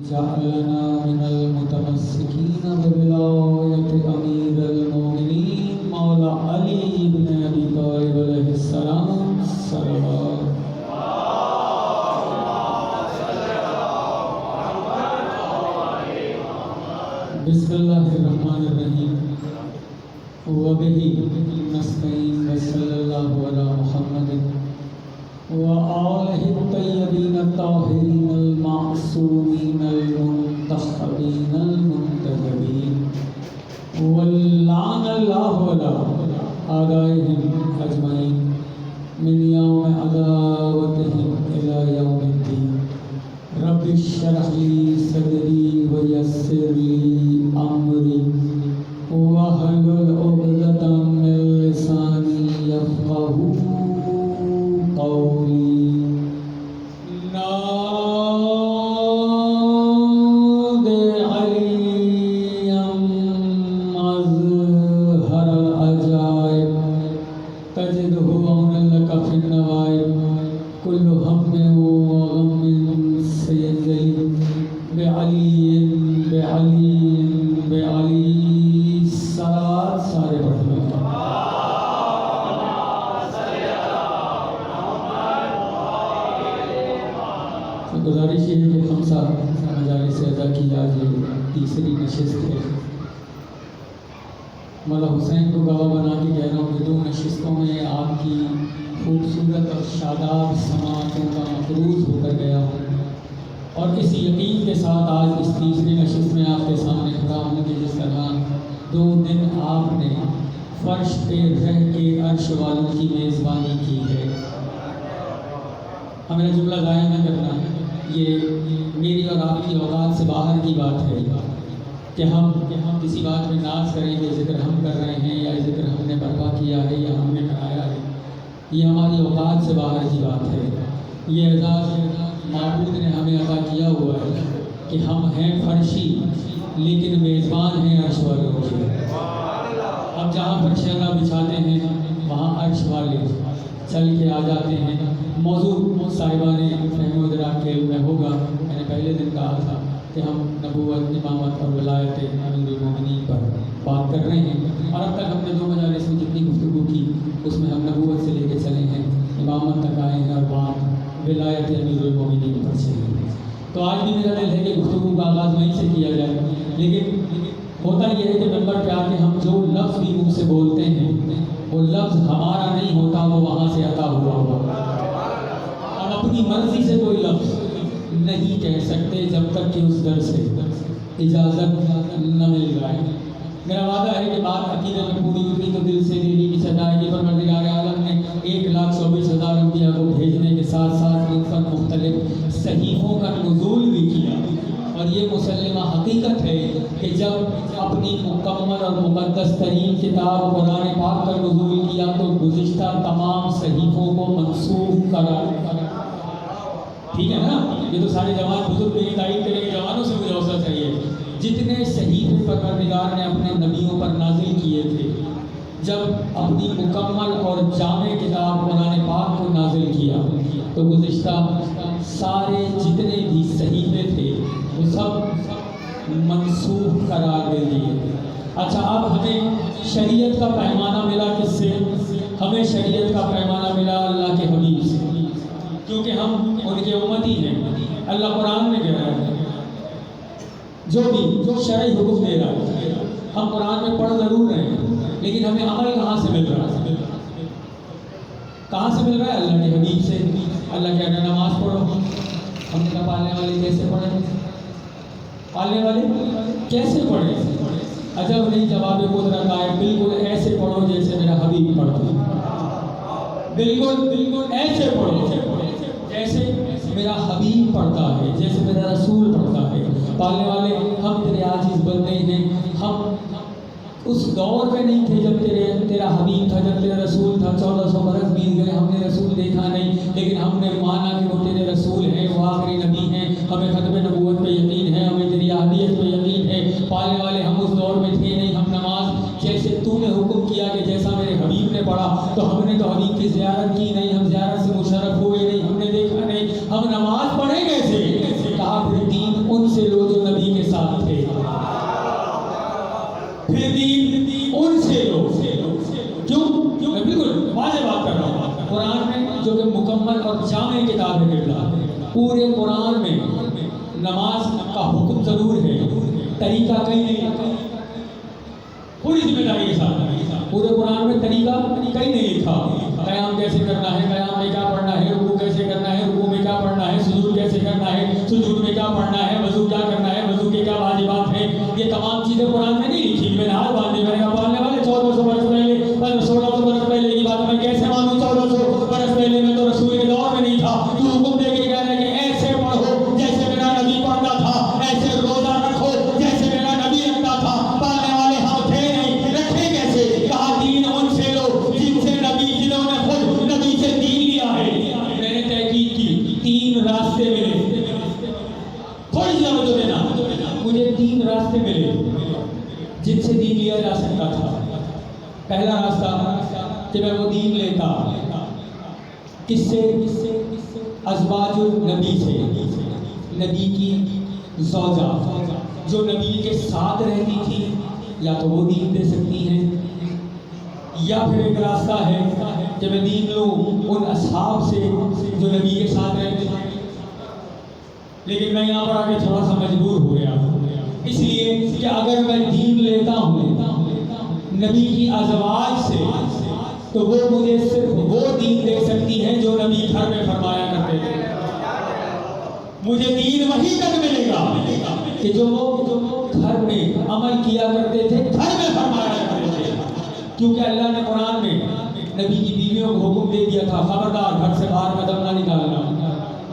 جعلنا من المتمسكين بولایة امیر المؤمنین مولا علی بن ابی طالب علیہ السلام صلوات. بسم اللہ الرحمن الرحیم وبہ نستعین وصلی اللہ علی محمد وآلہ الطیبین الطاہرین المعصومین المنتخبین المنتجبین واللعن اللہ علی اعدائہم اجمعین من یوم عداوتہم الی یوم الدین. رب اشرح لی صدری ویسر لی امری واحلل عقدۃ من لسانی یفقہوا قولی. نادی علیا مظہر العجائب تجدہ عونا لک فی النوائب کل ہم وغم سینجلی بعلی بعلی بعلی. سارے پڑھ لو. گزارش یہ ہے کہ خمسہ مجالس سے ادا کی آج یہ تیسری نشست ہے. مولا حسین کو گواہ بنا کے کہہ رہا ہوں کہ 2 نشستوں میں آپ کی خوبصورت اور شاداب سماعتوں کا مفروض ہو کر گیا ہوں، اور اس یقین کے ساتھ آج اس تیسری نشست میں آپ کے سامنے کھڑا ہوں کہ جس طرح 2 دن آپ نے فرش پہ رہ کے عرش والوں کی میزبانی کی ہے. ہمیں جملہ ضائع نہ کرنا، یہ میری اور آپ کی اوقات سے باہر کی بات ہے کہ ہم کسی بات میں ناز کریں کہ ذکر ہم کر رہے ہیں یا ذکر ہم نے برپا کیا ہے یا ہم نے کرایا ہے. یہ ہماری اوقات سے باہر کی بات ہے. یہ اعزاز معبود نے ہمیں عطا کیا ہوا ہے کہ ہم ہیں فرشی لیکن میزبان ہیں عرش والوں کے. اب جہاں فرش اللہ بچھاتے ہیں وہاں عرش والے چل کے آ جاتے ہیں. موضوع صاحبان فہم و ادراک کے علم میں ہوگا. میں نے پہلے دن کہا تھا کہ ہم نبوت، امامت اور ولایت امیر المومنین پر بات کر رہے ہیں، اور اب تک ہم نے 2 مجالس میں جتنی گفتگو کی اس میں ہم نبوت سے لے کے چلے ہیں، امامت تک آئے ہیں اور بات ولایت امیر المومنین پر چلے ہیں. تو آج بھی میرا دل ہے کہ گفتگو کا آغاز وہیں سے کیا جائے، لیکن ہوتا یہ ہے کہ ممبر پہ آ کے ہم جو لفظ بھی منہ سے بولتے ہیں وہ لفظ ہمارا نہیں ہوتا، وہ وہاں سے عطا ہوا ہوگا. اپنی مرضی سے کوئی لفظ نہیں کہہ سکتے جب تک کہ اس در سے اجازت نہ مل جائے. میرا وعدہ ہے کہ بات عقیدت میں پوری ہوئی تو دل سے دلی کی سجائے گی. پروردگار عالم نے 1,24,000 انبیاء کو بھیجنے کے ساتھ ساتھ ان پر مختلف صحیفوں کا نزول بھی کیا، اور یہ مسلمہ حقیقت ہے کہ جب اپنی مکمل اور مقدس ترین کتاب قرآن پاک کا نزول کیا تو گزشتہ تمام صحیفوں کو منسوخ کرا. ٹھیک ہے نا؟ یہ تو سارے جوان بزرگ میری تائید کریں گے، جوانوں سے مجھے حوصلہ چاہیے. جتنے صحیفے پروردگار نے اپنے نبیوں پر نازل کیے تھے، جب اپنی مکمل اور جامع کتاب قرآن پاک کو نازل کیا تو گزشتہ سارے جتنے بھی صحیفے تھے وہ سب منسوخ قرار دے دیے. اچھا، اب ہمیں شریعت کا پیمانہ ملا کس سے؟ ہمیں شریعت کا پیمانہ ملا اللہ کے حبیب سے، کیونکہ ہم ان کے امتی ہیں. اللہ قرآن میں کہہ رہا ہے جو شرعی حکم دے رہا ہے، ہم قرآن میں پڑھ ضرور رہے ہیں لیکن ہمیں عمل کہاں سے مل رہا ہے؟ کہاں سے مل رہا ہے؟ اللہ کے حبیب سے. اللہ کہہ رہا ہے نماز پڑھو. ہم نے کہا پالنے والے کیسے پڑھیں؟ پالنے والے کیسے پڑھیں؟ عجب نہیں جواب قدرت آئے، بالکل ایسے پڑھو جیسے میرا حبیب پڑھتا. بالکل ایسے پڑھو جیسے میرا حبیب پڑھتا ہے، جیسے میرا رسول پڑھتا ہے. پالنے والے ہم تیرے عاجز بندے ہیں. ہم اس دور میں نہیں تھے جب تیرا حبیب تھا، جب تیرا رسول تھا. 1400 برس بیت گئے، ہم نے رسول دیکھا نہیں، لیکن ہم نے مانا کہ وہ تیرے رسول ہیں، وہ آخری نبی ہیں. ہمیں ختم نبوت پہ یقین ہے، ہمیں تیری احادیث پہ یقین ہے. پالنے والے ہم اس دور میں تھے نہیں. ہم نماز جیسے تو نے حکم کیا کہ جیسا میرے حبیب نے پڑھا تو ہم نے تو حبیب کی زیارت کی نہیں، ہم زیارت سے مشرف ہوئے نہیں، ہم نے دیکھا نہیں. ہم نماز پڑھیں کیسے؟ کہا پھر دین ان سے لو اور جامع کتاب ہے قبلہ. پورے قرآن میں نماز کا حکم ضرور ہے، طریقہ کہیں نہیں، پوری ذمہ داری کے ساتھ. پورے قرآن میں طریقہ کہیں نہیں لکھا. قیام کیسے کرنا ہے، قیام میں کیا پڑھنا ہے، رکوع کیسے کرنا ہے، رکوع میں کیا پڑھنا ہے، سجود کیسے کرنا ہے، سجود میں کیا پڑھنا ہے، وضو کیا کرنا ہے، وضو کے کیا واجبات ہیں، یہ تمام چیزیں قرآن میں نہیں لکھی. میں نے ہاتھ باندھے، میں نے کہا باندھنے والے 1400 برس پہلے 1600 برس پہلے کی بات میں کیسے مانوں؟ 1400 برس پہلے میں تو رسول کے دور میں نہیں تھا. تو حکم دے کے کہہ رہا ہے کہ ایسے پڑھو جیسے میرا نبی پڑھتا تھا، ایسے روزہ رکھو جیسے میرا نبی رکھتا تھا. پالنے والے ہم تھے نہیں، رکھے کیسے؟ کہا دین ان سے لو جن سے نبی، جنہوں نے خود نبی سے دین لیا ہے. میں نے تحقیق کی، 3 راستے ملے. تھوڑی سی توجہ دینا، مجھے 3 راستے ملے جن سے دین لیا جا سکتا تھا. پہلا راستہ کہ میں وہ دین لیتا کس سے؟ ازواج النبی سے، نبی کی زوجہ جو نبی کے ساتھ رہتی تھی، یا تو وہ دین دے سکتی ہیں، یا پھر ایک راستہ ہے کہ میں دین لوں ان اصحاب سے جو نبی کے ساتھ رہتے ہیں. لیکن میں یہاں پر آ کے تھوڑا سا مجبور ہو گیا، اس لیے کہ اگر میں دین لیتا ہوں نبی کی ازواج سے تو وہ مجھے صرف وہ دین دے سکتی ہیں جو نبی گھر میں فرمایا کرتے تھے. مجھے دین وہی تک ملے گا کہ جو وہ گھر میں عمل کیا کرتے تھے، گھر میں فرمایا کرتے تھے. کیونکہ اللہ نے قرآن میں نبی کی بیویوں کو حکم دے دیا تھا خبردار گھر سے باہر قدم نہ نکالنا.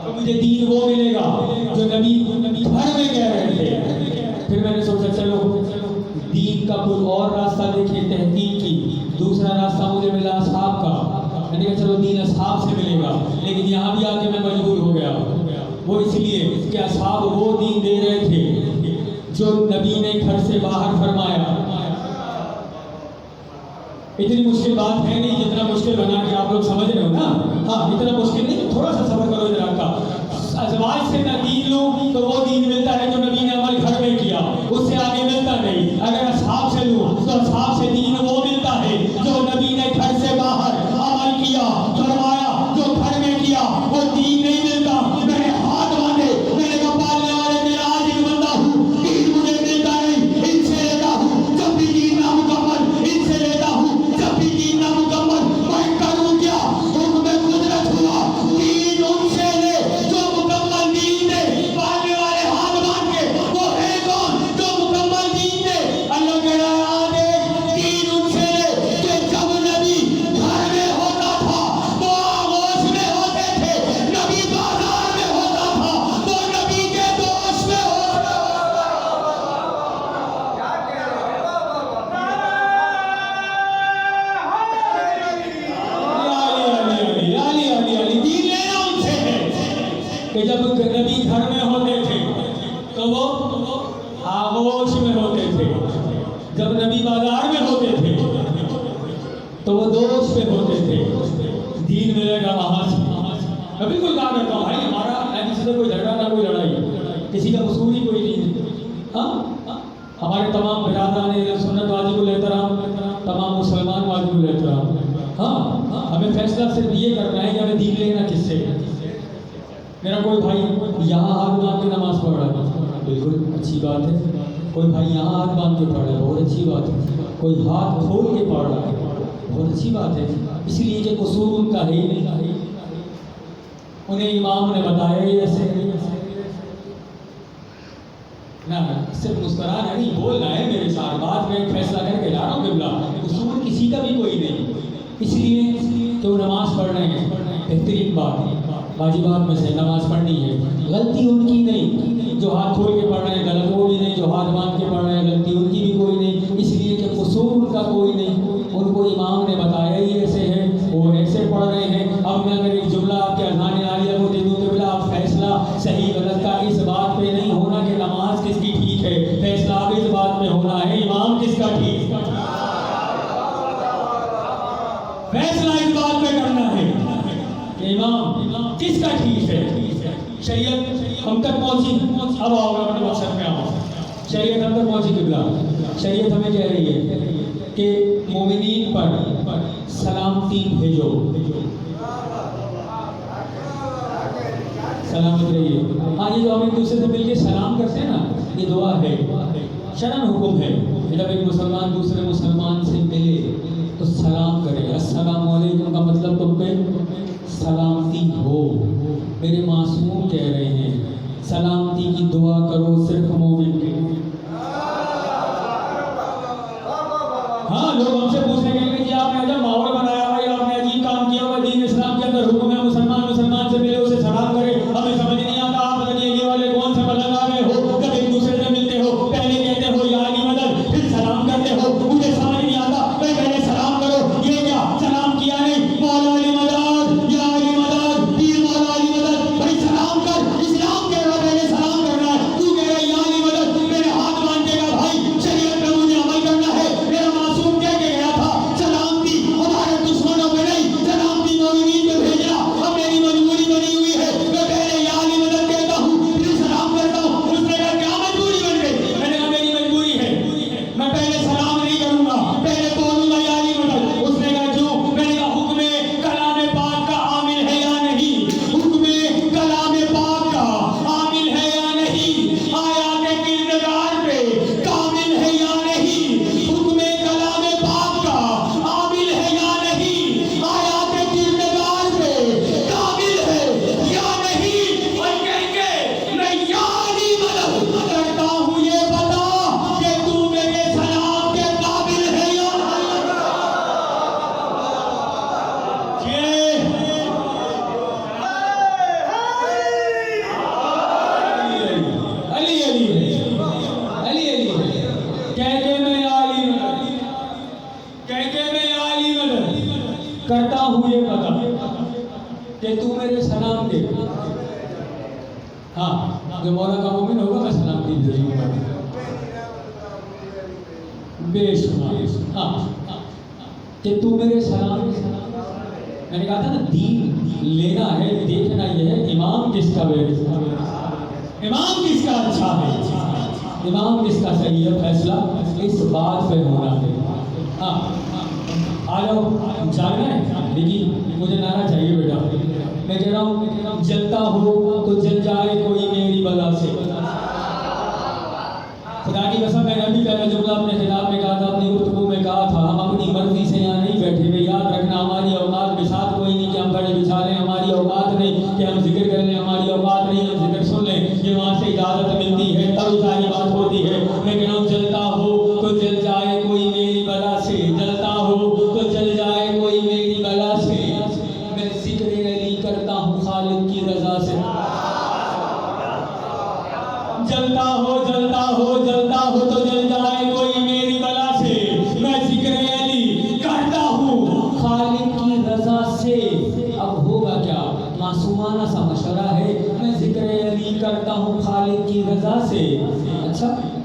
تو مجھے دین وہ ملے گا جو نبی گھر میں کہہ رہے تھے. پھر میں نے سوچا چلو دین کا کوئی اور راستہ دیکھیں، تحقیق کی. دوسرا راستہ مجھے ملا اصحاب کا. میں نے کہا چلو دین اصحاب سے ملے گا، لیکن یہاں بھی آ کے میں مجبور ہو گیا. وہ اس لیے کہ اصحاب وہ دین دے رہے تھے جو نبی نے گھر سے باہر فرمایا. اتنی مشکل بات ہے نہیں جتنا مشکل بنا کے آپ لوگ سمجھ رہے ہو نا. ہاں اتنا مشکل نہیں، تھوڑا سا صبر کرو ذرا کا. ازواج سے نہ دین لوں تو وہ دین ملتا ہے جو نبی نے عمل گھر میں کیا، اس سے آگے ملتا نہیں. اگر اصحاب سے لوں تو اصحاب سے دین وہ ملتا ہے جو نبی نے گھر سے باہر عمل کیا، فرمایا، جو گھر میں کیا وہ دین نہیں ملتا. میں نے ہاتھ باندھے، میں نے کہا پالنے والے میرا عاجز بندہ ہوں، دین مجھے ملتا نہیں، ان سے لیتا ہوں. جب بھی دین نہ مکمل ان سے لیتا ہوں، جب بھی دین نہ مکمل میں کروں کیا؟ حکم قدرت ہوا، دین ان سے لے جو مکمل دین دے. پالنے والے ہاتھ باندھ کے، وہ ہے کون جو مکمل دین دے؟ اللہ کہہ رہا ہے آدھے دین ان سے لے کہ جب نبی گھر میں ہوتا تھا وہ آغوش میں ہوتے تھے، نبی بازار میں ہوتا تھا وہ نبی کے دوست میں ہوتا تھا. دین لینا ان سے ہے کہ جب نبی گھر میں ہوتے تھے تو وہ آغوش میں ہوتے تھے، جب نبی بازار میں ہوتے تھے تو وہ دوست میں ہوتے تھے. دین ملے گا وہاں سے. میں بالکل کہا کرتا ہوں بھائی ہمارا نہ کسی سے کوئی جھگڑا نہ کوئی لڑائی، کسی کا قصور ہی کوئی نہیں. ہاں ہمارے تمام برادران سنت واجب الاحترام، تمام مسلمان واجب الاحترام. ہاں ہمیں فیصلہ صرف یہ کرنا ہے کہ ہمیں دین لینا کس سے. میرا کوئی بھائی یہاں ہاتھ باندھ کے نماز پڑھ رہا ہے، بالکل اچھی بات ہے. کوئی بھائی یہاں ہاتھ باندھ کے پڑھ رہا ہے، بہت اچھی بات ہے. کوئی ہاتھ کھول کے پڑھ رہا ہے، بہت اچھی بات ہے. اس لیے کہ قصور ان کا ہے ہی نہیں. انہیں امام نے بتایا یہ ایسے نہ صرف مسکرانا نہیں، بولنا ہے میرے ساتھ. بات میں فیصلہ کر کے لا رہا ہوں قبلہ، قصور کسی کا بھی کوئی نہیں. اس لیے کہ وہ نماز پڑھ رہے ہیں، بہترین بات واجبات میں سے نماز پڑھنی ہے. غلطی ان کی نہیں، جو ہاتھ کھول کے پڑھ رہے ہیں غلط وہ بھی نہیں، جو ہاتھ باندھ کے پڑھ رہے ہیں غلطی ان کی بھی کوئی نہیں. اس لیے کہ قصور ان کا کوئی نہیں. ان کو امام نے بتایا ہی ایسے ہے، وہ ایسے پڑھ رہے ہیں. اب میں اگر ایک جملہ آپ کے اذان عالیہ کو دے دوں تو بلا آپ فیصلہ صحیح غلط کا اس بات پہ نہیں ہونا کہ نماز کس کی ٹھیک ہے، فیصلہ اب اس بات پہ ہونا ہے امام کس کا ٹھیک. فیصلہ اس بات پہ کرنا ہے کہ امام کس کا ٹھیک ہے. شریعت ہم تک پہنچی. اب آؤ گا اپنے مقصد میں آؤ. شریعت ہم تک پہنچی قبلہ. شریعت ہمیں کہہ رہی ہے کہ مومنین پر سلامتی بھیجو. ہاں یہ جو ہم ایک دوسرے سے مل کے سلام کرتے ہیں نا، یہ دعا ہے، شرعاً حکم ہے کہ جب ایک مسلمان دوسرے مسلمان سے ملے تو سلام کرے۔ السلام علیکم کا مطلب تم پہ سلامتی ہو۔ میرے معصوم کہہ رہے ہیں سلامتی کی دعا کرو صرف مومن کے۔ ہاں لوگ ہم سے پوچھنے کے لیے کہ آپ نے جب ماحول بنایا ہوا یا آپ نے عجیب کام کیا ہوا، دین اسلام کے اندر حکم ہے مسلمان سے ملے اسے سلام کرے، ہمیں سمجھ نہیں آتا آپ پتہ نہیں یہ والے کون سے پلنگ آ گئے ہو، جب ایک دوسرے سے ملتے ہو پہلے کہتے ہو یا علی مدد پھر سلام کرتے ہو، مجھے سمجھ نہیں آتا پہلے سلام کرو، یہ کیا سلام کیا نہیں، مولا علی مدد یا علی مدد پیر مولا علی مدد، بھائی سلام کر، اسلام کہہ رہا پہلے سلام کرنا ہے، تو کہہ رہا یا علی مدد میرے ہاتھ باندھے گا بھائی، شریعت میں مجھے عمل کرنا ہے، میرا معصوم کہہ کے گیا تھا سلامتی ہمارے دشمنوں پہ نہیں، سلامتی مومنین پہ بھیجنا، اب میری مجبوری بنی ہوئی ہے، میں پہلے یا علی مدد کہتا ہوں پھر سلام کرتا ہوں۔ اس نے کہا کیا مجبوری بن گئی؟ میں نے کہا میری مجبوری ہے، میں پہلے سلام نہیں کروں گا، پہلے بولوں گا یا علی مدد۔ اس نے کہا کیوں؟ میں نے کہا حکم کلام پاک کا عامل ہے یا نہیں، حکم کلام پاک کا عامل ہے یا نہیں، آیات کردگار پہ کامل ہے یا نہیں، حکم کلام پاک کا عامل ہے یا نہیں، آیات کردگار پہ کامل ہے یا نہیں، اور کہیں گے میں یا علی مدد کرتا ہوں، یہ بتا کہ تو میرے سلام کے قابل ہے یا نہیں۔ علی علی علی علی کہہ کے میں یا علی مدد، کہہ کے میں یا علی مدد کرتا ہوں، یہ بتا کہ تو میرے سلام کے، ہاں جو مولا کا مومن ہوگا میں سلام کی ضرور کروں بے شمار، ہاں کہ تو میرے سلام کے۔ میں نے کہا تھا نا دین لینا ہے، دیکھنا یہ ہے امام کس کا امام کس کا اچھا ہے، امام کس کا صحیح ہے، فیصلہ اس بات پہ ہونا ہے۔ ہاں آ جاؤ جانا ہے، لیکن مجھے نعرہ چاہیے بیٹا، میں کہہ رہا ہوں جلتا ہو تو جل جائے کوئی میری بلا سے۔ خدا کی قسم میں نے ابھی پہلا جملہ اپنے خطاب میں کہا تھا، اپنی گفتگو میں کہا تھا، ہم اپنی مرضی سے یہاں نہیں بیٹھے ہوئے، یاد رکھنا ہماری اوقات بساط کوئی نہیں کہ ہم بڑے بچھا لیں، ہماری اوقات نہیں کہ ہم ذکر کر لیں، ہماری اوقات نہیں ہم ذکر سن لیں، یہ وہاں سے اجازت ملتی ہے تب ساری بات ہوتی ہے۔ میں کہہ رہا ہوں جلتا ہو تو جل جائے کوئی میری بلا سے، جلتا ہو تو جل جائے کوئی میری بلا سے، میں ذکر علی کرتا ہوں خالق کی رضا سے۔ جلتا ہو جلتا ہو جلتا ہو تو جل جائے کوئی میری بلا سے، میں ذکر علی کرتا ہوں خالق کی رضا سے۔ اب ہوگا کیا؟ معصومانہ سا مشورہ ہے، میں ذکر علی کرتا ہوں خالق کی رضا سے۔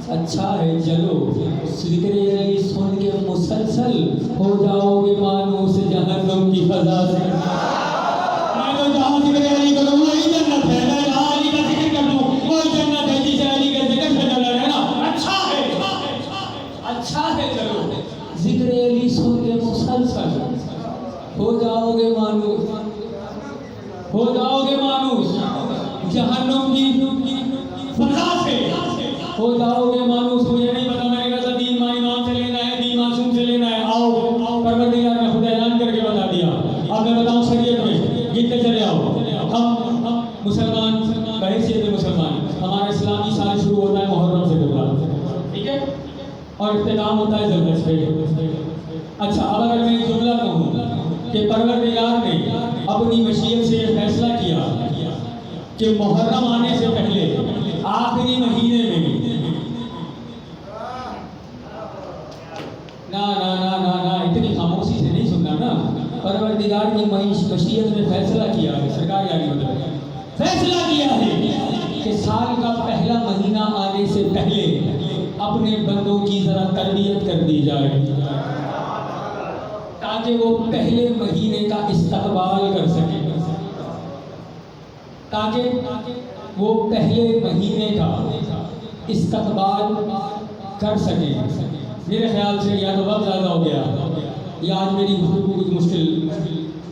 اچھا ہے چلو ذکر علی سن کے مسلسل ہو جاؤ گے مانوس جہنم کی فضا سے۔ میں تو جہاں ذکر علی کروں وہی جنت ہے، میں جہاں علی کا ذکر کر دوں وہی جنت ہے، جسے علی کا ذکر سے ڈلا ہے نا۔ اچھا ہے چلو ذکر علی سن کے مسلسل ہو جاؤ گے مانوس، ہو جاؤ گے مانوس جہنم کی فضا سے، ہو جاؤ گے مانوس۔ مجھے نہیں پتا، میں نے کہا دین امام سے لینا ہے، دین معصوم سے لینا ہے، آؤ پروردگار نے خود اعلان کر کے بتا دیا۔ اب میں بتاؤں شریعت میں گنتے چلے آؤ، ہم مسلمان بحیثیت مسلمان، ہمارا اسلامی سال شروع ہوتا ہے محرم سے قبل، ٹھیک ہے، اور اختتام ہوتا ہے ذوالحج پہ۔ اچھا اب اگر میں ایک جملہ کہوں کہ پروردگار نے اپنی مشیت سے یہ فیصلہ کیا کہ محرم آنے سے پہلے آخری مہینے میں نا اتنی خاموشی سے نہیں سننا نا، پروردگار کی مشیت میں فیصلہ کیا ہے، سرکار یعنی مطلب فیصلہ کیا ہے کہ سال کا پہلا مہینہ آنے سے پہلے اپنے بندوں کی ذرا تربیت کر دی جائے تاکہ وہ پہلے مہینے کا استقبال کر سکیں، تاکہ وہ پہلے مہینے کا استقبال کر سکیں۔ میرے خیال سے یا تو وقت زیادہ ہو گیا یا آج میری گفتگو کچھ مشکل،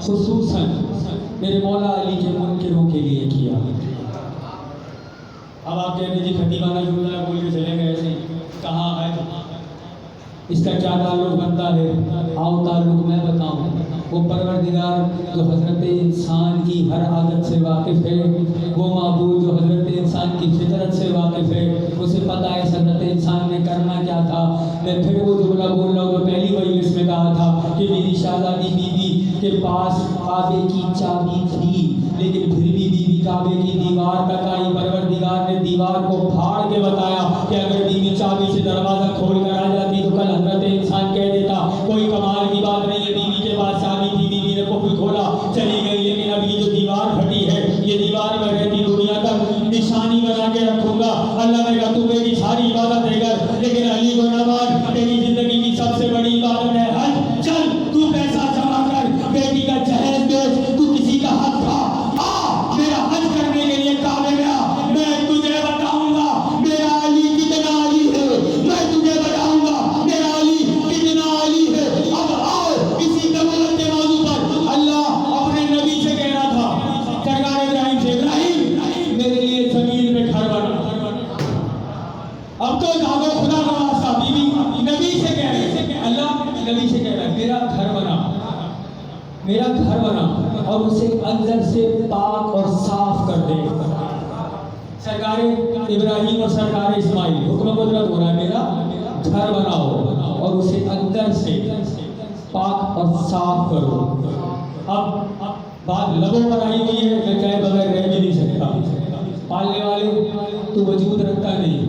خصوصاً میرے مولا علی کے منکروں کے لیے کیا۔ اب آپ کہہ رہے جی خطیبانہ جملہ بول کے چلے گئے ایسے کہاں ہے، اس کا کیا تعلق بنتا ہے؟ آؤ تعلق میں بتاؤں۔ وہ پروردگار جو حضرت انسان کی ہر عادت سے واقف ہے، وہ معبود جو حضرت انسان کی فطرت سے واقف ہے، اسے پتہ ہے حضرت انسان نے کرنا کیا تھا۔ میں پھر وہ جملہ بول رہا ہوں جو پہلی مجلس میں کہا تھا کہ میری شہزادی بیوی کے پاس کعبے کی چابی تھی، لیکن پھر بھی بیوی کعبے کی دیوار تک آئی۔ پروردگار نے دیوار کو پھاڑ کے بتایا کہ اگر بیوی چابی سے دروازہ کھول کر آ جاتی تو کل حضرت انسان کہہ دیتا کوئی کمال کی بات نہیں ہے، بیوی کے پاس چابی تھی، بیوی نے قفل کھولا چلی گئی، لیکن اب یہ جو دیوار پھٹی ہے یہ دیوار میں رہتی دنیا تک نشانی بنا کے رکھوں گا۔ اللہ نے کہا تو میری ساری عبادت دے کر، لیکن علی کو نہ مان، تیری زندگی کی سب سے بڑی عبادت ہے حج۔ چل تو پیسہ جمع کر، بیٹی کا جہیز بیچ، تو کسی کا حق تھا، آ میرا حج کرنے کے لیے کعبے میں آ، میں تجھے بتاؤں گا میرا علی کتنا علی ہے، میں تجھے بتاؤں گا میرا علی کتنا علی ہے۔ اب آؤ اسی نبوت کے موضوع پر اللہ اپنے نبی سے کہہ رہا تھا، سرکار ابراہیم سے، ابراہیم میرے لیے زمین میں گھر بنا۔ اب تو جاگو خدا کا واسطہ، بیوی نبی سے کہہ رہے، اللہ نبی سے کہہ رہا ہے میرا گھر بنا، میرا گھر بنا اور اسے اندر سے پاک اور صاف کر دے۔ سرکار ابراہیم اور سرکار اسماعیل حکم قدرت ہو رہا ہے میرا گھر بناؤ اور اسے اندر سے پاک اور صاف کرو۔ اب بات لبوں پر آئی ہوئی ہے، میں کہے بغیر رہ بھی نہیں سکتا۔ پالنے والے تو وجود رکھتا نہیں،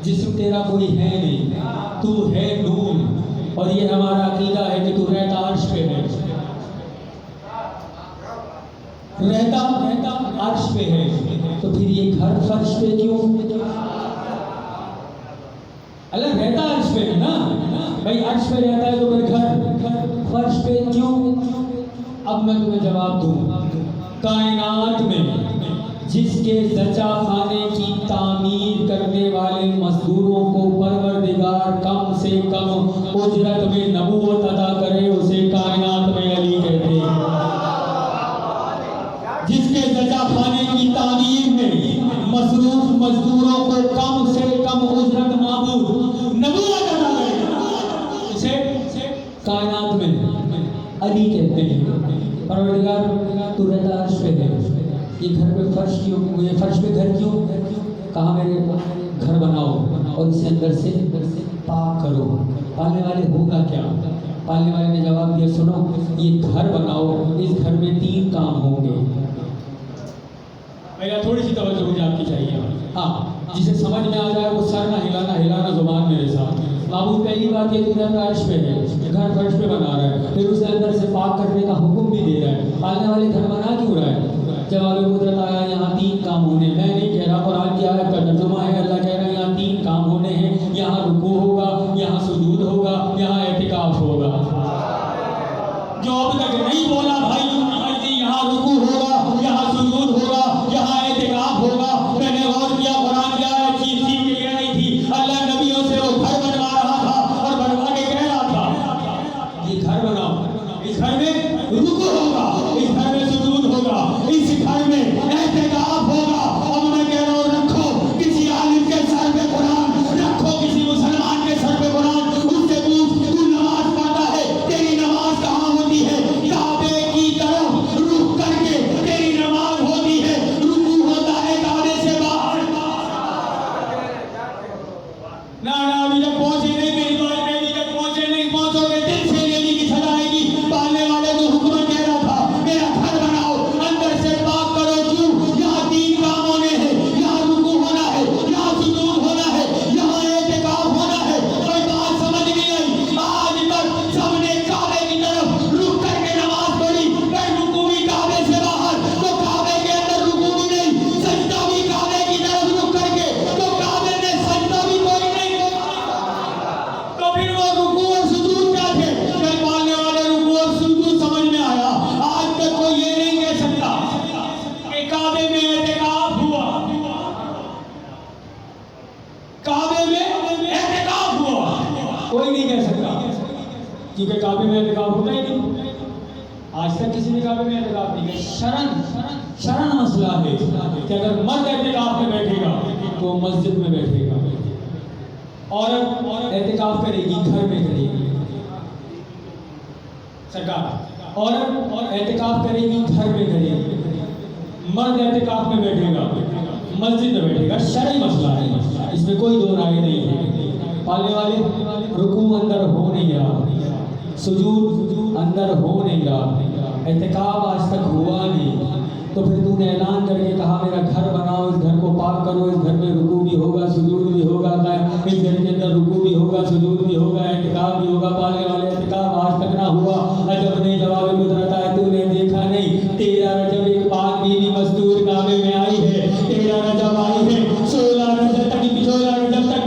جسم تیرا کوئی ہے نہیں، تو ہے نور، اور یہ ہمارا عقیدہ ہے کہ تو رہتا عرش پہ ہے، رہتا عرش پہ ہے، تو پھر یہ گھر فرش پہ کیوں؟ اللہ رہتا عرش پہ ہے نا بھائی، عرش پہ رہتا ہے تو پھر گھر فرش پہ کیوں؟ اب میں تمہیں جواب دوں، کائنات میں جس کے زچہ خانے کی تعمیر کرنے والے مزدوروں کو پروردگار کم سے کم اجرت میں نبوت عطا کرے اسے کائنات میں علی کہتے ہیں۔ جس کے زچہ خانے کی تعمیر میں مصروف مزدوروں کو کم سے کم اجرت معبود نبوت عطا کرے اسے کائنات میں علی کہتے ہیں۔ پروردگار تو رہتا عرش پہ ہے، یہ گھر پہ فرش کیوں، یہ فرش پہ گھر کیوں؟ کہاں میرے گھر بناؤ اور اسے اندر سے پاک کرو۔ پالنے والے ہوگا کیا؟ پالنے والے نے جواب دیا سنو، یہ گھر بناؤ، اس گھر میں 3 کام ہوں گے۔ تھوڑی سی توجہ مجھے آپ کی چاہیے، ہاں جسے سمجھ میں آ جائے وہ سر نہ ہلانا زبان میرے ساتھ۔ معبود پہلی بات یہ تو عرش پہ ہے، گھر فرش پہ بنا رہا ہے، پھر اسے اندر سے پاک کرنے کا حکم بھی دے رہا ہے۔ پالنے والے گھر بنا کیوں رہا ہے؟ جواب قدرت آیا یہاں 3 کام ہونے، میں نہیں کہہ رہا، قرآن کی آیت کا ترجمہ ہے، اللہ کہہ رہا ہے یہاں 3 کام ہونے ہیں، یہاں رکوع ہوگا، یہاں سجود ہوگا، یہاں اعتکاف ہوگا۔ جو اب تک نہیں بولا بھائی یہاں رکوع ہوگا، یہاں سجود ہوگا، یہاں اعتکاف ہوگا، میں نے غور کیا قرآن کی آیت چیز کے کہہ رہی تھی، اللہ نبیوں سے وہ گھر بنوا رہا تھا اور بنوا کے کہہ رہا تھا یہ گھر بناؤ، اس گھر میں رکوع ہوگا، اس گھر میں سجود ہوگا، اس گھر میں اعتکاف ہوگا۔ اب میں کہہ رہا ہوں رکھو کسی عالم کے سر پہ قرآن، رکھو کسی مسلمان کے سر پہ قرآن، اس سے پوچھ تو نماز پڑھتا ہے، تیری نماز کہاں ہوتی ہے؟ کعبے کی طرف رخ کر کے تیری نماز ہوتی ہے، رکوع ہوتا ہے کعبے سے باہر۔ نہ ابھی تک پہنچے نہیں، میری بات میں ابھی تک پہنچے نہیں، پہنچو گے دل سے لینے کی سزا آئے گی۔ پالنے والے تو حکم کہہ رہا تھا میرا گھر بناؤ، اندر سے پاک کرو، کیوں؟ یہاں 3 کام ہونے ہیں، یہاں رکوع ہونا ہے، یہاں سجود ہونا ہے، یہاں اعتکاف ہونا ہے۔ کوئی بات سمجھ نہیں آئی؟ آج تک سب نے کعبے کی طرف رخ کر کے نماز پڑھی، پھر رکوع بھی کعبے سے باہر، تو کعبے کے اندر رکوع بھی نہیں، سجدہ بھی کعبے کی طرف رخ کر کے، تو کعبے میں سجدہ بھی کوئی نہیں، تو پھر وہ رکوع اور سجود کیا تھے؟ جب پالنے والے رکوع اور سجود سمجھ میں آیا، آج تک کوئی یہ نہیں کہہ سکتا کہ کعبے میں اعتکاف ہوا، کعبے میں اعتکاف ہوا، کوئی نہیں کہہ سکتا، کیونکہ کعبے میں اعتکاف ہوتا ہی نہیں۔ آج تک کسی نے کعبے میں اعتکاف نہیں کیا. شرن مسئلہ ہے کہ اگر مرد اعتکاف میں بیٹھے گا تو مسجد میں بیٹھے گا, عورت اعتکاف کرے گی گھر میں کرے گی. سرکار عورت اعتکاف کرے گی گھر میں کرے گی, مرد اعتکاف میں بیٹھے گا مسجد میں بیٹھے گا. شرعی مسئلہ ہے, اس میں کوئی دو رائے نہیں ہے. پالنے والے رکوع اندر ہو نہیں رہا, سجود اندر ہو نہیں رہا, اعتکاف آج تک ہوا نہیں, تو پھر تو نے اعلان کر کے کہا میرا گھر بناؤ, اس گھر کو پاک کرو, اس گھر میں رکوع بھی ہوگا سجود بھی ہوگا, اس گھر کے اندر رکوع بھی ہوگا سجود بھی ہوگا اعتکاف بھی ہوگا. پالنے والے اعتکاف آج تک نہ ہوا. عجب نے جواب قدرت ہے تو نے دیکھا نہیں, 13 رجب ایک پاک بیوی مستور کعبے میں آئی ہے, 13 رجب آئی ہے, 16 رجب تک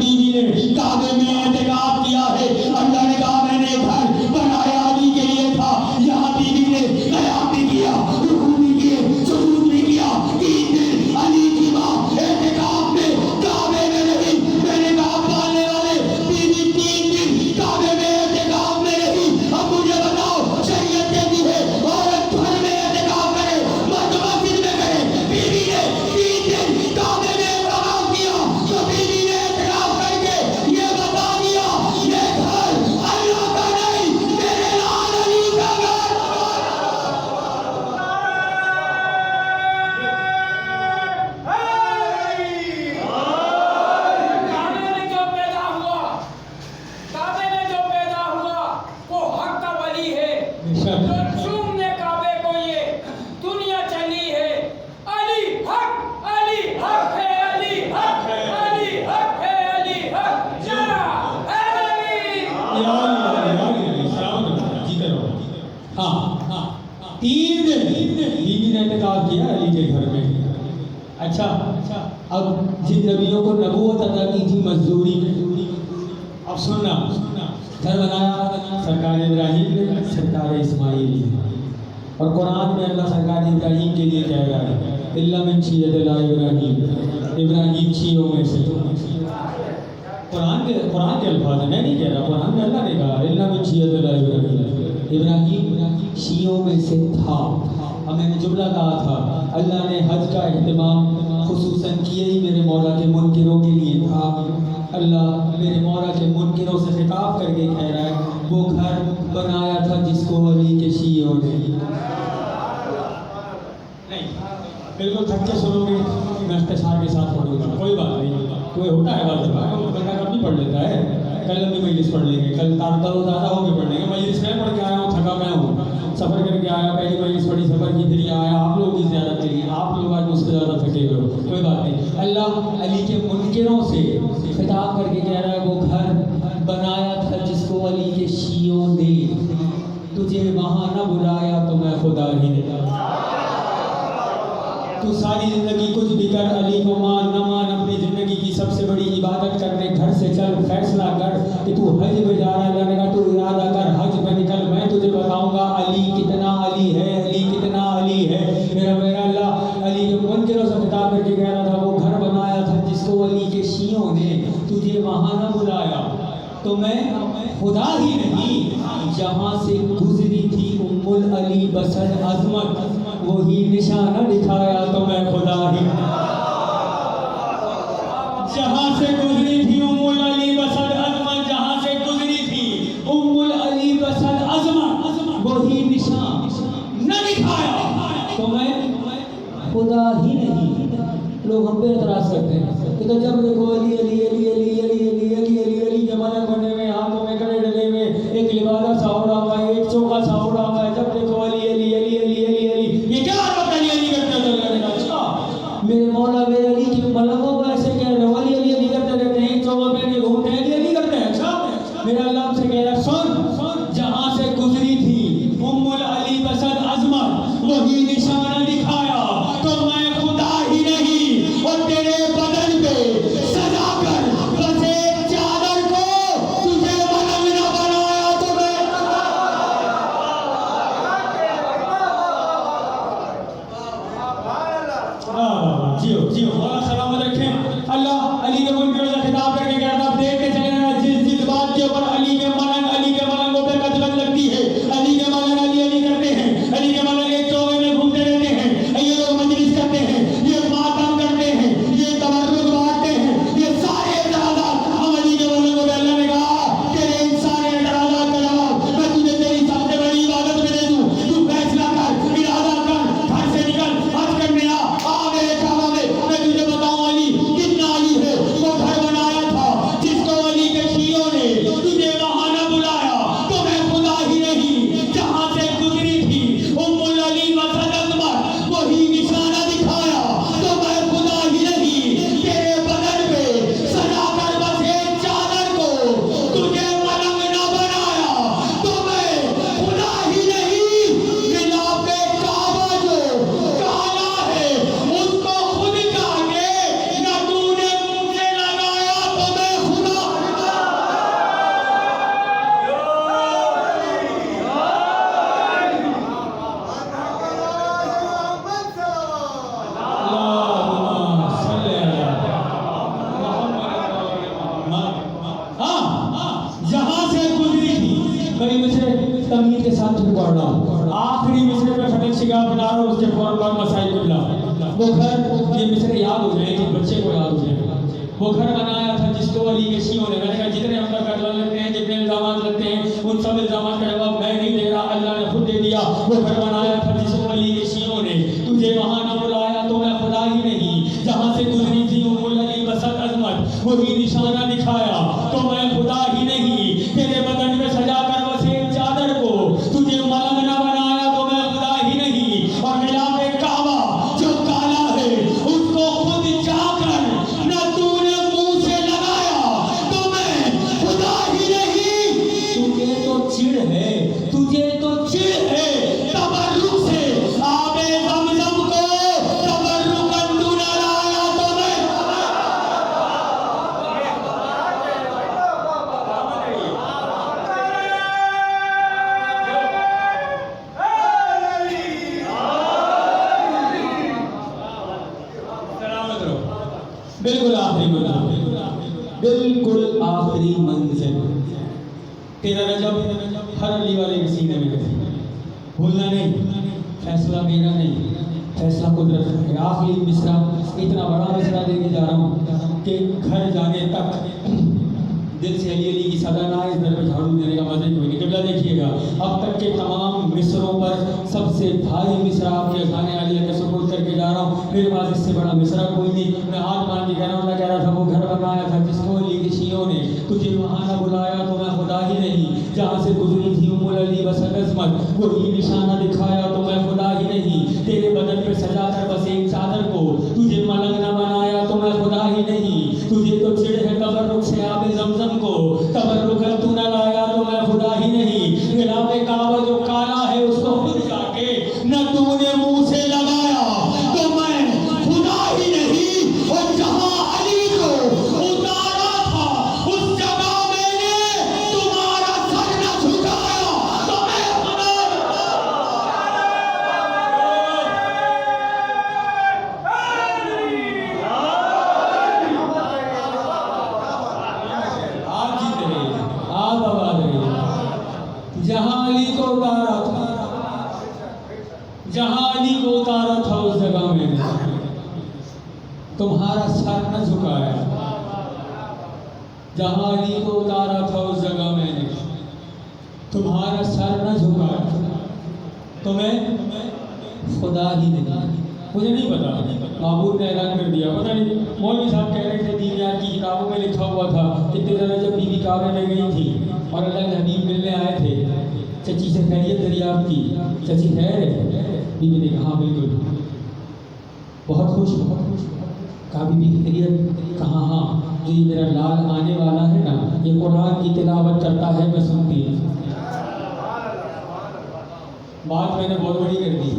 بیوی نے کعبے میں اعتکاف کیا ہے. اللہ نے کہا میں نے گھر بنایا علی کے لیے تھا, یہاں بیوی نے قیام بھی کیا, رکوع بھی کیے, سجود بھی کیا. 3 دن علی کی ماں اعتکاف میں کعبے میں رہی. میں نے کہا پالنے والے بیوی 3 دن کعبے میں اعتکاف میں رہی. اب مجھے بتاؤ شریعت کہتی ہے عورت گھر میں اعتکاف کرے, مرد مسجد میں کرے. بیوی نے 3 دن کعبے میں اعتکاف کیا, تو بیوی نے اعتکاف کر کے یہ بتا دیا یہ گھر اللہ کا نہیں میرے لال علی کا گھر. کعبے میں جو پیدا ہوا, کعبے میں جو پیدا ہوا وہ حق کا ولی ہے. جو چومنے کعبے کو یہ دنیا چلی ہے. علی حق ہے, علی حق ہے, علی حق ہے, علی حق. جا ہاں 3 دن بیوی نے اعتکاف کیا علی کے گھر میں. اچھا اب جن نبیوں کو نبوت عطا کی تھی مزدوری میں, اب سننا, گھر بنایا سرکار ابراہیم نے, سرکار اسماعیل نے, اور قرآن میں اللہ سرکار ابراہیم کے لیے کہہ رہا ہے اللہ من شیعت اللہ ابراہیم, ابراہیم شیعوں میں سے. قرآن کے الفاظ ہیں, میں نہیں کہہ رہا, قرآن میں اللہ نے کہا اللہ من شیعت اللہ ابراہیم, ابراہیم شیعوں میں سے تھا. اب میں نے جملہ کہا تھا اللہ نے حج کا اہتمام خصوصاً کیا ہی میرے مولا کے منکروں کے لیے تھا. اللہ میرے مولا کے منکروں سے خطاب کر کے کہہ رہا ہے وہ گھر بنایا تھا جس کو علی کے شیعوں نے. نہیں بالکل تھک کے سنو گے, میں اختصار کے ساتھ پڑھوں گا, کوئی بات نہیں, کوئی ہوتا ہے بات بندہ کب بھی پڑھ لیتا ہے. کل لمبی مجلس پڑھ لیں گے, کل زیادہ ہو کے پڑھ لیں گے. مجلس میں پڑھ کے آیا ہوں, تھکا میں ہوں, سفر کر کے آیا, پہلی مجلس پڑھی, سفر کی, پھر یہ آیا آپ لوگوں کی زیارت کے لیے. آپ لوگ آج مجھ سے زیادہ تھکے ہوئے ہو, کوئی بات نہیں. اللہ علی کے منکروں سے خطاب کر کے کہہ رہا ہے وہ گھر بنایا تھا جس کو علی کے شیعوں نے, تجھے وہاں نہ بلایا تو میں خدا ہی نہیں. تو ساری زندگی کچھ بھی کر, علی کو مان نہ مان, اپنی زندگی کی سب سے بڑی عبادت کرنے گھر سے چل, فیصلہ کر کہ تو حج میں جا رہا ہے. اللہ نے کہا تو ارادہ کر حج میں نکل, میں تجھے بتاؤں گا علی کتنا علی ہے, علی کتنا علی ہے. میرا اللہ علی کے منکروں سے خطاب کر کے کہہ رہا تھا وہ گھر بنایا تھا جس کو علی کے شیعوں نے, تجھے وہاں نہ بلایا تو میں خدا ہی نہیں. جہاں سے گزری تھی ام العلی بسر عظمت, وہی نشانہ دکھایا تو میں خدا ہی. جہاں سے گزری تھی ام العلی بسر عظمت, جہاں سے گزری تھی ام العلی بسر عظمت, وہی نشان نہ دکھایا تو میں خدا ہی نہیں. لوگ ہم پہ اعتراض کرتے ہیں کہ تو جب دیکھو علی علی علی علی علی علی علی علی علی کے ملک بنے میں, ہاتھوں میں کڑے ڈلے میں, ایک لبادہ سا اڑا ہوا ہے, ایک چوکا سا اڑا ہوا ہے, جب دیکھو علی علی علی علی علی علی. یہ کیا بات علی علی کرتے ہیں؟ اچھا میرے مولا میرے علی کے ملکوں کو ایسے کہہ رہے ہو علی علی علی کرتے رہتے ہیں, چوکا پہن کے گھومتے ہیں, علی علی کرتے ہیں. اچھا میرا اللہ ہم سے کہہ رہا ہے سن, جہاں سے گزری تھی ام العلی بسر عظمت, وہی نشانہ دکھایا تو میں خدا ہی نہیں. اور تیرے بدن پہ سجا کر بس ایک چادر کو تجھے ملنگ نہ بنایا تو میں جیو مولا سلامت رکھیں. اللہ علی کے منکروں سے خطاب کر کے کہتا ہے دیکھ کے چلے جس بات کے اوپر علی کے ملنگ, علی کے ملنگوں پہ قدرت لگتی ہے, علی کے ملنگ علی علی کرتے ہیں, علی تاکید کے ساتھ پھر پڑھ رہا ہوں. آخری مصرے میں فتح شگاف بنا رہا ہوں، اس کے فوراً بعد مسائل قبلہ. وہ گھر، یہ مصرے یاد ہو جائیں کہ بچے کو یاد ہو جائے. وہ گھر بنایا تھا جس کو علی کے شیعوں نے، میں نے کہا جتنے ہم پر قتل لگتے ہیں، جتنے الزامات لگتے ہیں، ان سب الزامات کا جواب میں نہیں دے رہا، اللہ نے خود دے دیا. وہ گھر بنایا تھا جس کو علی کے شیعوں نے، تجھے وہاں نہ بلایا تو میں خدا ہی نہیں، جہاں سے گزری تھی ام علی بسط عظمت، وہی نشانہ دکھایا تو میں خدا ہی نہیں. تیرے بدن میں سجا کر بسے چادر کو تجھے ملنگ نہ بنایا تو میں خدا ہی نہیں. اور غلاف کعبہ جو کالا ہے اس کو خود جا کر نہ تو نے منہ سے لگایا تو میں خدا ہی نہیں. تجھے تو چڑ ہے، تجھے تو چڑ ہے تبرک سے آب زمزم کو تبرکاً تو نہ لایا تو میں. بالکل آخری منزل، بالکل آخری منزل. 13 رجب ہر علی والے کے سینے میں ہے. بھولنا نہیں، فیصلہ میرا نہیں، فیصلہ قدرت کا ہے. آخری مصرع، اتنا بڑا مصرع دے کے جا رہا ہوں کہ گھر جانے تک دل سے علی علی کی صدا نہ آئے، اس در پہ جھاڑو دینے کا مزہ کوئی نہیں. قبلہ دیکھیے گا، اب تک کے تمام مصروں پر سب سے بھاری مصرع آپ کے اذان عالیہ کے سپرد کر کے جا رہا ہوں. میرے پاس اس سے بڑا مصرع کوئی نہیں. میں ہاتھ مان کے کہہ رہا ہوں، اللہ کہہ رہا تھا وہ گھر بنایا تھا جس کو علی کے شیعوں نے، تجھے وہاں نہ بلایا تو میں خدا ہی نہیں، جہاں سے گزری تھی ام علی بسط عظمت، وہی نشانہ دکھایا تو میں خدا ہی نہیں. تیرے بدن پہ سجا کر بس ایک چادر کو تجھے ملنگ نہ بنایا تو میں خدا ہی نہیں. تجھے تو چڑ ہے تبرک سے آب زمزم کو تبرکاً تو نہ لایا تو میں خدا ہی نہیں. غلاف کعبہ جو کالا ہے اس کو خود جا کے نہ تو نے منہ سے لگایا تو میں خدا ہی نہیں. اور جہاں علی کو اتارا تھا اس جگہ میں نے تمہارا سر نہ جھکایا تو میں خدا آپ جیت رہے ہیں، آپ آباد رہے ہیں. جہاں علی کو اتارا تھا، جہاں علی کو اتارا تھا اس جگہ میں نے تمہارا سر نہ جھکایا. جہاں علی کو اتارا تھا اس جگہ میں نے تمہارا سر نہ جھکایا تو میں خدا ہی نہیں. مجھے نہیں پتا، معبود نے اعلان کر دیا. پتہ نہیں، مولوی صاحب کہہ رہے تھے دینیات کی کتابوں میں لکھا ہوا تھا کہ 13 رجب بی بی کعبے میں گئی تھی اور اللہ کے حبیب ملنے آئے تھے. چچی سے خیریت دریافت کی، چچی خیر ہے؟ بی بی نے کہا ہاں بالکل، بہت خوش، کہا بی بی خیریت؟ کہا ہاں، جو یہ میرا لال آنے والا ہے نا، یہ قرآن کی تلاوت کرتا ہے، میں سنتی ہوں. بات میں نے بہت بڑی کر دی.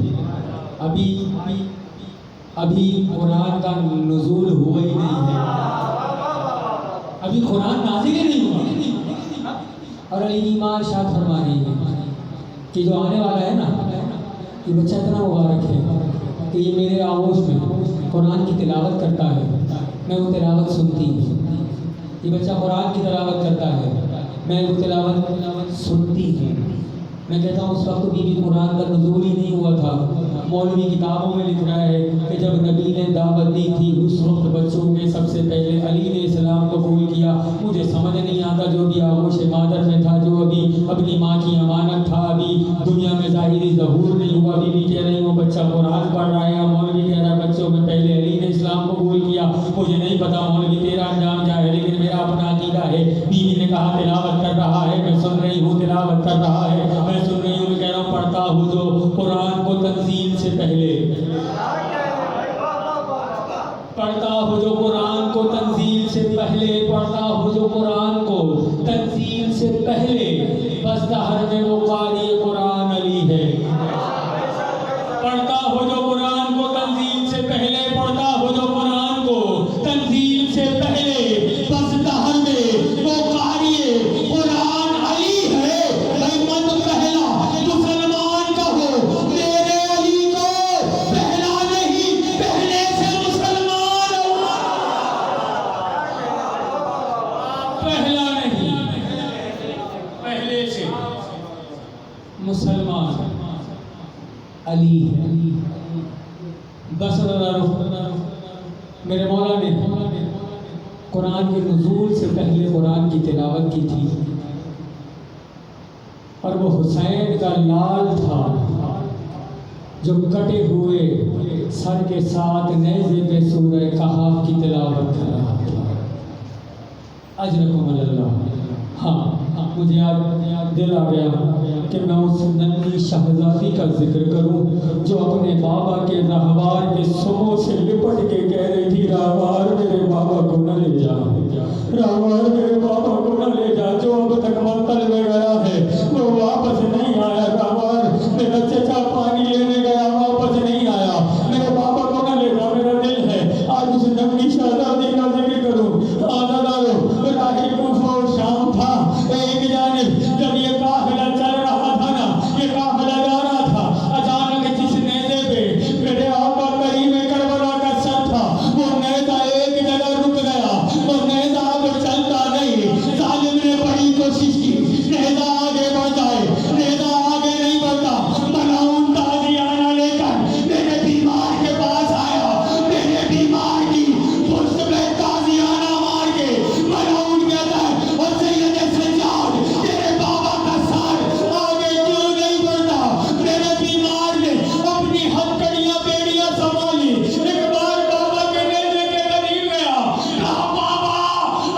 ابھی قرآن کا نزول ہوا ہی نہیں ہے، ابھی قرآن نازل ہی نہیں ہوا. اور علی ایمان شاد فرما رہی ہے کہ جو آنے والا ہے نا، یہ بچہ اتنا مبارک ہے کہ یہ میرے آغوش میں قرآن کی تلاوت کرتا ہے، میں وہ تلاوت سنتی ہوں. یہ بچہ قرآن کی تلاوت کرتا ہے، میں وہ تلاوت سنتی ہوں. میں کہتا ہوں اس وقت بھی قرآن کا نزول ہی نہیں ہوا تھا. مولوی کتابوں میں لکھ رہا ہے کہ جب نبی نے دعوت دی تھی اس وقت بچوں کے سب سے پہلے علی نے اسلام قبول کیا. مجھے سمجھ نہیں آتا، جو بھی آغوش مادر میں تھا، جو ابھی اپنی ماں کی امانت تھا، ابھی دنیا میں ظاہری ظہور نہیں ہوا. بی بی کہہ رہی وہ بچہ قرآن پڑھ رہا ہے، مولوی کہہ رہا ہے بچوں میں پہلے علی نے اسلام قبول کیا. مجھے نہیں پتا مولوی تیرا انجام کیا ہے، لیکن میرا اپنا عقیدہ ہے. بی بی نے کہا تلاوت کر رہا ہے، میں سن رہی ہوں، تلاوت کر رہا ہے، میں سن رہی ہوں. میں کہہ رہا ہوں پڑھتا ہوں جو قرآن کو تنزیل سے پہلے، پڑھتا ہوں جو قرآن کو تنزیل سے پہلے، پڑھتا ہوں جو قرآن کو تنزیل سے پہلے، بس دہر میں وہ قاری قرآن علی ہے. پڑھتا ہوں جو قرآن کو تنزیل سے پہلے، پڑھتا ہوں جو قرآن کو تنزیل سے پہلے، بس دہر میں وہ قاری قرآن علی ہے. بھائی مت پہلا مسلمان کہو، میرے علی کو پہلا نہیں، پہلے سے مسلمان ہو. پہلا نہیں، پہلے سے. بس میرے مولا نے قرآن کے نزول سے پہلے قرآن کی تلاوت کی تھی، اور وہ حسین کا لال تھا جو کٹے ہوئے سر کے ساتھ نیزے پہ سورہ کہف کی تلاوت کر رہا تھا۔ اجرکم اللہ۔ ہاں مجھے آج دل آ گیا کہ میں اس ننھی شہزادی کا ذکر کروں جو اپنے بابا کے راہوار کے سموں سے لپٹ کے کہہ رہی تھی، راہوار میرے بابا کو نہ لے جا، راہوار میرے بابا کو نہ لے جا، جو اب تک مقتل میں گیا ہے وہ واپس نہیں آیا، راہوار میرا چچا پانی لینے گیا واپس نہیں آیا، میرے بابا کو نہ لے جا، میرا دل ہے آج اس ننھی شہزادی کا ذکر کروں۔ آزادارو راہ کوفہ اور شام تھا، ایک جانب جب یہ قافلہ چل رہا تھا نا، یہ قافلہ جا رہا تھا، اچانک جس نیزے پہ میرے آقا کریم کربلا کا سر تھا وہ نیزہ ایک جگہ رک گیا، وہ نیزہ اب چلتا نہیں۔ ظالم نے بڑی کوشش کی نیزہ آگے بڑھ جائے، نیزہ آگے نہیں بڑھتا۔ ملعون تازیانہ لے کر میرے بیمار کے پاس آیا، میرے بیمار کی پشت پہ تازیانہ مار کے ملعون کہتا ہے، اور سید سجاد تیرے بابا کا سر آگے کیوں نہیں بڑھتا؟ میرے بیمار نے اپنی ہتھکڑیاں بیڑیاں سنبھالی، ایک بار بابا کے نیزے کے قریب گیا، کہا بابا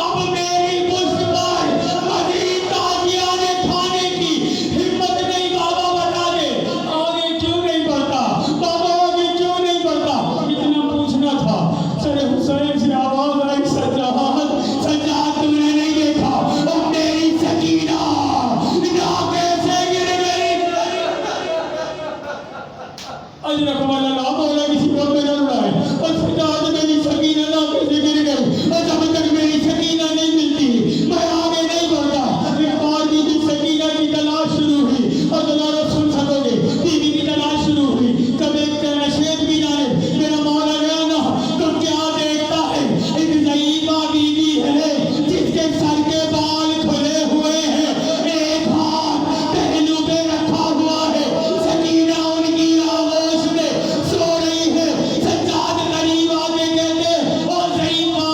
اب میری پشت پر مزید تازیانے کھانے کی ہمت نہیں، بابا بتا دے آگے کیوں نہیں بڑھتا، بابا آگے کیوں نہیں بڑھتا؟ اتنا پوچھنا تھا۔ سر حسین سے آواز آئی، سجاد سجاد تم نے نہیں دیکھا اور میری سکینہ نہ کیسے گر گئی۔ اجرکم اللہ، مولا کسی کو نہ اڑائے، اور سجاد میری سکینہ نہ کیسے گر گئی، اور جب تک میری سکینہ نہیں ملتی میں آگے نہیں بڑھتا۔ ایک بار بی بی سکینہ کی تلاش شروع ہوئی، اور دوبارہ سن سکو گے، بی بی کی تلاش شروع ہوئی، جب ایک نشید کی جانب میرا مولا گیا نا تو کیا دیکھتا ہے، ایک ضعیفہ بی بی ہے جس کے سر کے بال کھلے ہوئے ہیں، ایک ہاتھ پہلو پہ رکھا ہوا ہے، سکینہ ان کی آغوش میں سو رہی ہے۔ سجاد قریب آگے کہتے، او ضعیفہ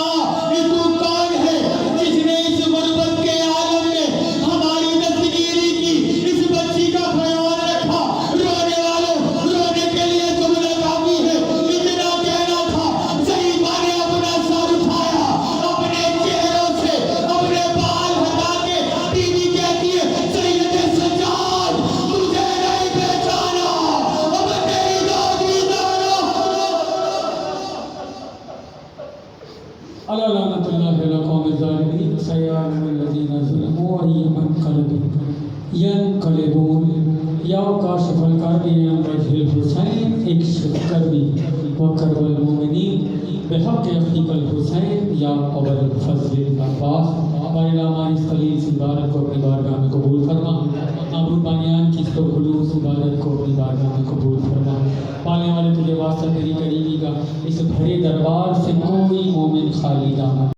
یہ تو کون ہے جس نے اس غربت کے عالم میں ہماری دستگیری کی، اس بچی کا خیال رکھا؟ رونے والوں رونے کے لیے جملہ کافی ہے، اتنا کہنا تھا۔ ضعیفہ نے اپنا سر اٹھایا، اپنے چہروں سے اپنے بال ہٹا کے بی بی کہتی ہے، سید سجاد مجھے نہیں پہچانا، اب تیری دادی الا لعنت اللہ علی قوم الظالمین سیعلم الذین ظلموا ای ینقلبون یا کاشف الکرب عن وجه الحسین اکشف کربی وکرب المؤمنین بحق اخیک الحسین یا ابا الفضل العباس۔ بارے ہماری اس خلیل سی عبادت کو اپنی بارگاہ میں قبول فرما، معبود بانیان کی اس خلوص عبادت کو اپنی بارگاہ میں قبول فرما۔ پالنے والے تجھے واسطہ تیری قریبی کا اس بھرے دربار سے کوئی مومن خالی نہ